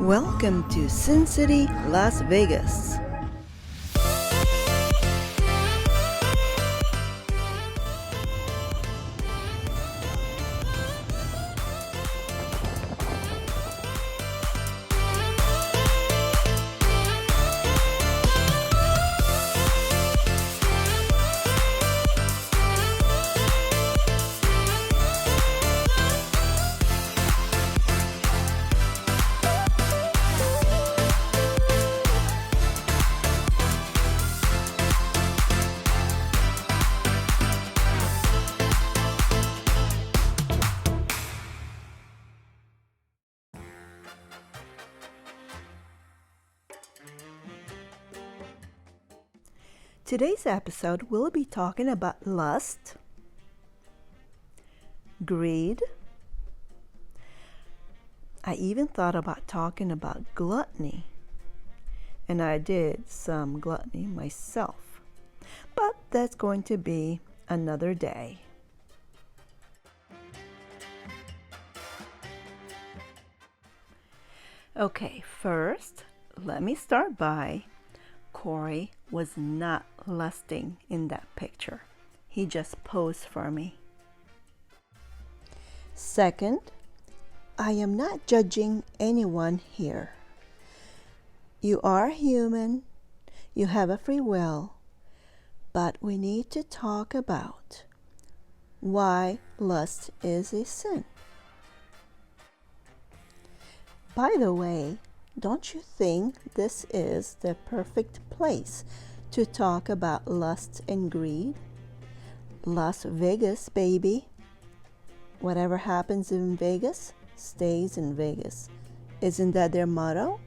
Welcome to Sin City, Las Vegas. Today's episode will be talking about lust, greed. I even thought about talking about gluttony, and I did some gluttony myself, but that's going to be another day. Okay, first, let me start by Corey was not lusting in that picture. He just posed for me. Second, I am not judging anyone here. You are human, you have a free will, but we need to talk about why lust is a sin. By the way, don't you think this is the perfect place to talk about lust and greed? Las Vegas, baby. Whatever happens in Vegas stays in Vegas. Isn't that their motto?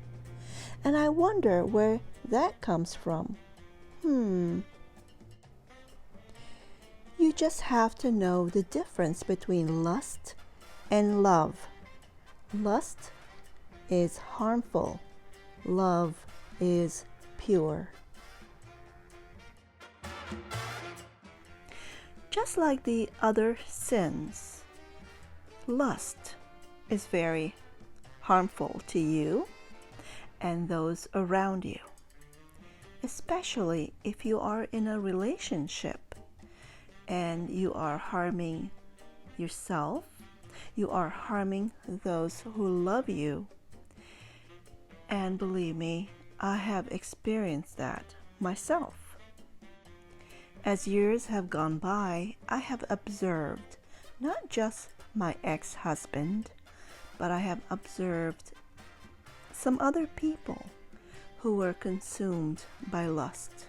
And I wonder where that comes from. You just have to know the difference between lust and love. Lust is harmful. Love is pure. Just like the other sins, lust is very harmful to you and those around you, especially if you are in a relationship and you are harming yourself, you are harming those who love you. And believe me, I have experienced that myself. As years have gone by, I have observed not just my ex-husband, but I have observed some other people who were consumed by lust.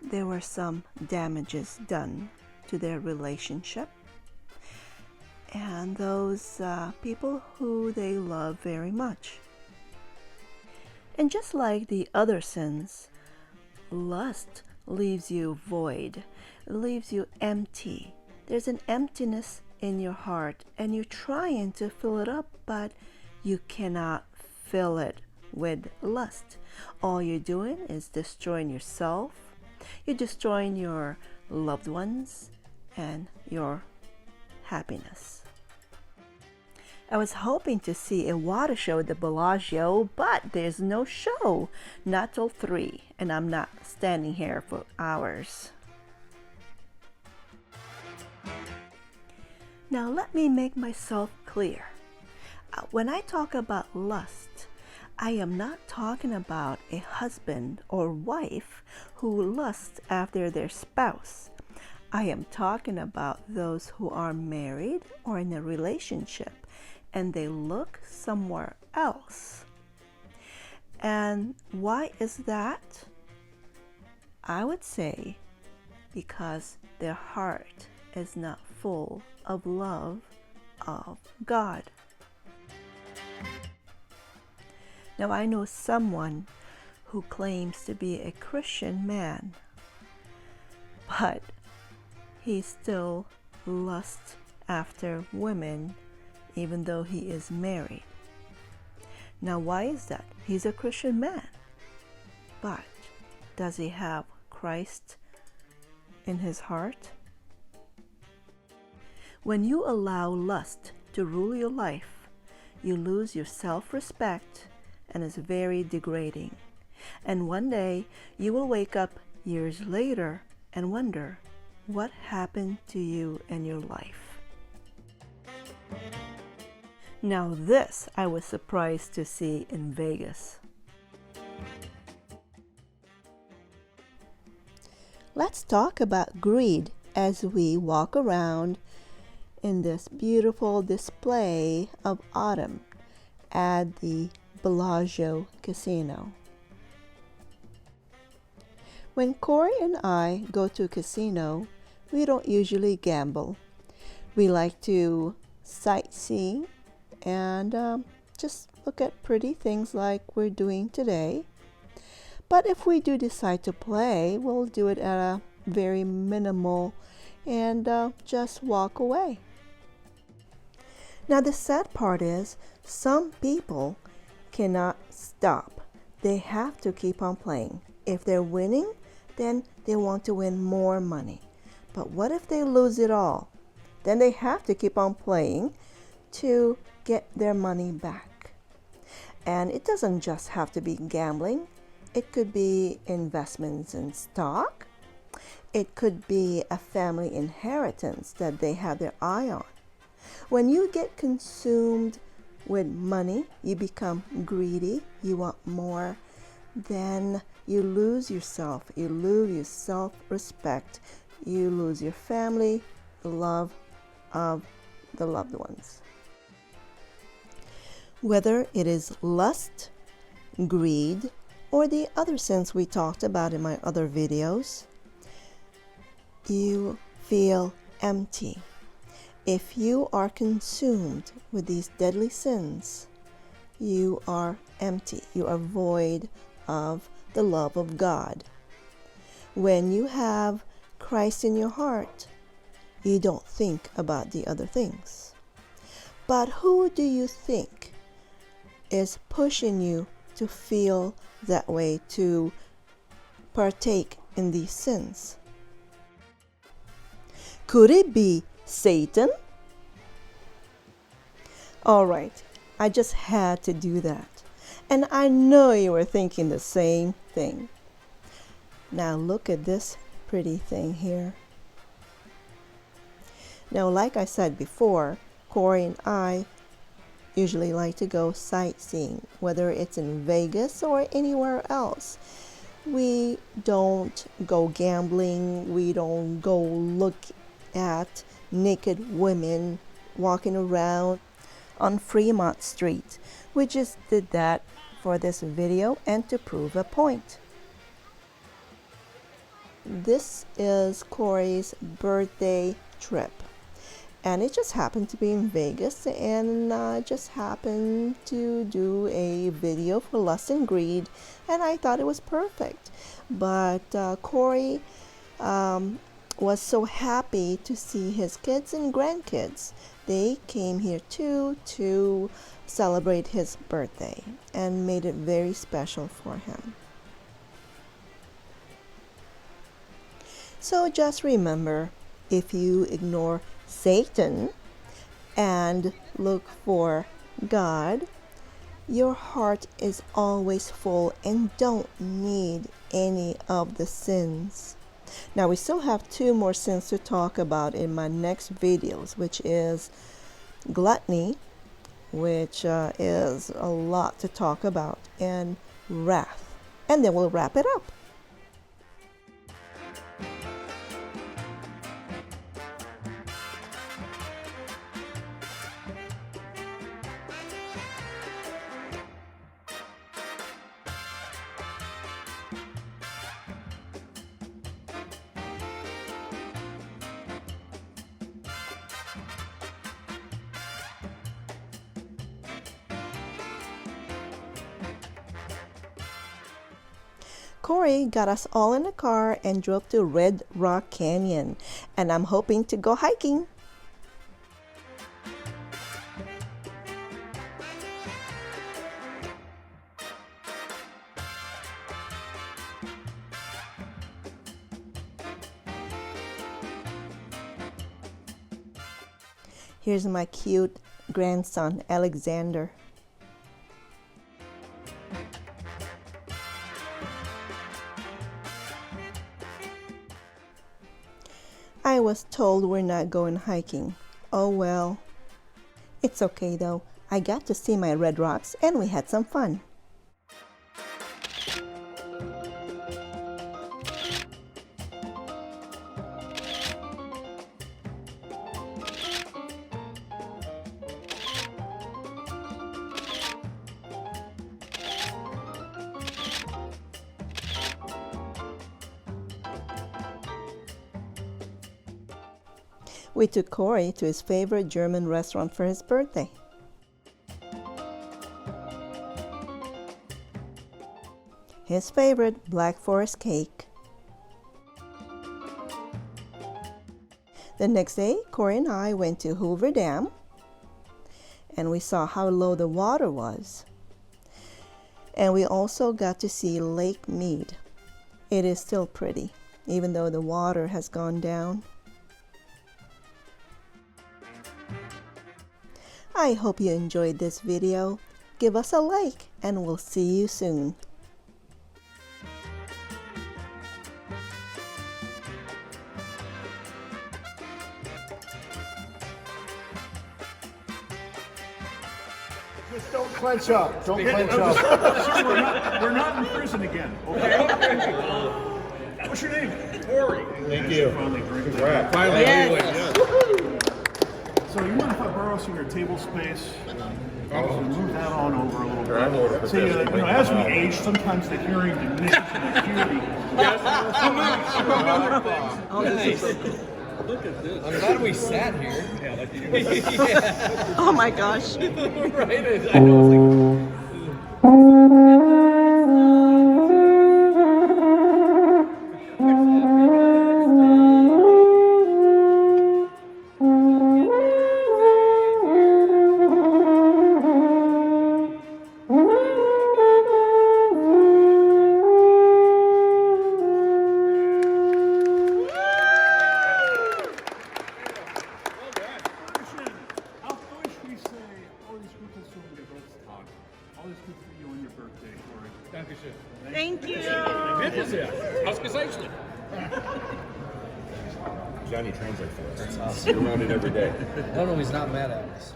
There were some damages done to their relationship, and those people who they love very much. And just like the other sins, lust leaves you void, leaves you empty. There's an emptiness in your heart and you're trying to fill it up, but you cannot fill it with lust. All you're doing is destroying yourself, you're destroying your loved ones and your happiness. I was hoping to see a water show at the Bellagio, but there's no show, not till 3, and I'm not standing here for hours. Now let me make myself clear. When I talk about lust, I am not talking about a husband or wife who lusts after their spouse. I am talking about those who are married or in a relationship and they look somewhere else. And why is that? I would say because their heart is not full of love of God. Now I know someone who claims to be a Christian man, but he still lusts after women even though he is married. Now why is that? He's a Christian man, but does he have Christ in his heart? When you allow lust to rule your life, you lose your self-respect, and it's very degrading. And one day you will wake up years later and wonder what happened to you in your life. Now this I was surprised to see in Vegas. Let's talk about greed as we walk around in this beautiful display of autumn at the Bellagio Casino. When Corey and I go to a casino, we don't usually gamble. We like to sightsee and just look at pretty things like we're doing today. But if we do decide to play, we'll do it at a very minimal and just walk away. Now the sad part is some people cannot stop. They have to keep on playing. If they're winning, then they want to win more money. But what if they lose it all? Then they have to keep on playing to get their money back. And it doesn't just have to be gambling. It could be investments in stock. It could be a family inheritance that they have their eye on. When you get consumed with money, you become greedy, you want more, then you lose yourself, you lose your self-respect, you lose your family, the love of the loved ones. Whether it is lust, greed, or the other sins we talked about in my other videos, you feel empty. If you are consumed with these deadly sins, you are empty. You are void of the love of God. When you have Christ in your heart, you don't think about the other things. But who do you think is pushing you to feel that way, to partake in these sins? Could it be Satan? All right, I just had to do that. And I know you were thinking the same thing. Now look at this pretty thing here. Now, like I said before, Corey and I usually like to go sightseeing, whether it's in Vegas or anywhere else. We don't go gambling. We don't go look at naked women walking around on Fremont Street. We just did that for this video and to prove a point. This is Corey's birthday trip, and it just happened to be in Vegas, and I just happened to do a video for Lust and Greed, and I thought it was perfect. But Corey was so happy to see his kids and grandkids. They came here too to celebrate his birthday and made it very special for him. So just remember, if you ignore Satan and look for God, your heart is always full and don't need any of the sins. Now we still have 2 more sins to talk about in my next videos, which is gluttony, which is a lot to talk about, and wrath. And then we'll wrap it up. Corey got us all in the car and drove to Red Rock Canyon, and I'm hoping to go hiking. Here's my cute grandson, Alexander. I was told we're not going hiking. Oh well. It's okay though. I got to see my red rocks and we had some fun. We took Corey to his favorite German restaurant for his birthday. His favorite, Black Forest cake. The next day, Corey and I went to Hoover Dam and we saw how low the water was. And we also got to see Lake Mead. It is still pretty, even though the water has gone down. I hope you enjoyed this video. Give us a like and we'll see you soon. Just don't clench up. Don't clench up. Sir, we're not in prison again, okay? What's your name? Corey. Thank you. Finally drink. Congrats. Finally. Yes. So you mind if I borrow some of your table space? So move that on over a little bit. See, as we age, sometimes the hearing diminishes and the acuity. Look at this. I'm glad we sat here. Yeah, like you. Oh my gosh. Right? I know. Alles gut for you on your birthday, Corey. Dankeschön. Thank you. Bitte sehr. Ausgezeichnet. Johnny translates for us. You're around it every day. No, he's not mad at us.